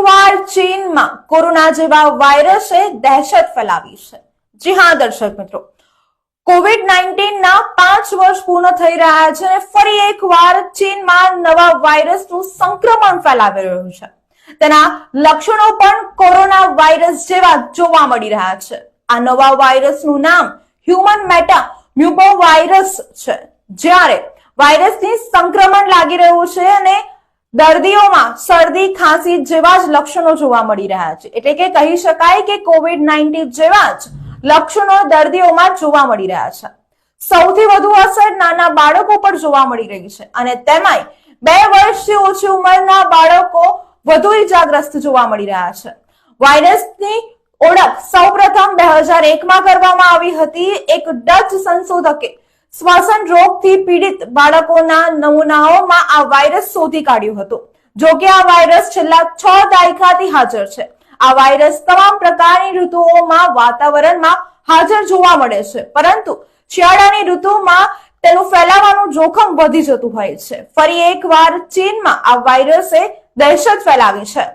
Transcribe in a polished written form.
એકવાર ચીનમાં કોરોના જેવા વાયરસે દહેશત ફેલાવી છે। જી હા દર્શક મિત્રો, કોવિડ-19 ના 5 વર્ષ પૂર્ણ થઈ રહ્યા છે અને ફરી એકવાર ચીનમાં નવા વાયરસનું સંક્રમણ ફેલાવી રહ્યું છે। તેના લક્ષણો પણ કોરોના વાયરસ જેવા જોવા મળી રહ્યા છે। આ નવા વાયરસનું નામ હ્યુમન મેટા મ્યુકોવાયરસ છે। જ્યારે વાયરસથી સંક્રમણ લાગી રહ્યું છે અને દર્દીઓમાં શરદી ખાંસી જેવા જ લક્ષણો જોવા મળી રહ્યા છે। એટલે કે કહી શકાય કે કોવિડ-19 જેવા જ લક્ષણો દર્દીઓમાં જોવા મળી રહ્યા છે। સૌથી વધુ અસર નાના બાળકો પર જોવા મળી રહી છે અને તેમાંય 2 વર્ષથી ઓછી ઉંમરના બાળકો વધુ ઇજાગ્રસ્ત જોવા મળી રહ્યા છે। વાયરસની ઓળખ સૌપ્રથમ 2001માં કરવામાં આવી હતી। એક ડચ સંશોધકે શ્વસન રોગથી પીડિત બાળકોના નમૂનાઓમાં આ વાયરસ શોધી કાઢ્યું હતું। જો કે આ વાયરસ છેલ્લા 6 દાયકાથી હાજર છે। આ વાયરસ તમામ પ્રકારની ઋતુઓમાં વાતાવરણમાં હાજર જોવા મળે છે, પરંતુ શિયાળાની ઋતુમાં તેનું ફેલાવાનું જોખમ વધી જતું હોય છે। ફરી એકવાર ચીનમાં આ વાયરસે દહેશત ફેલાવી છે।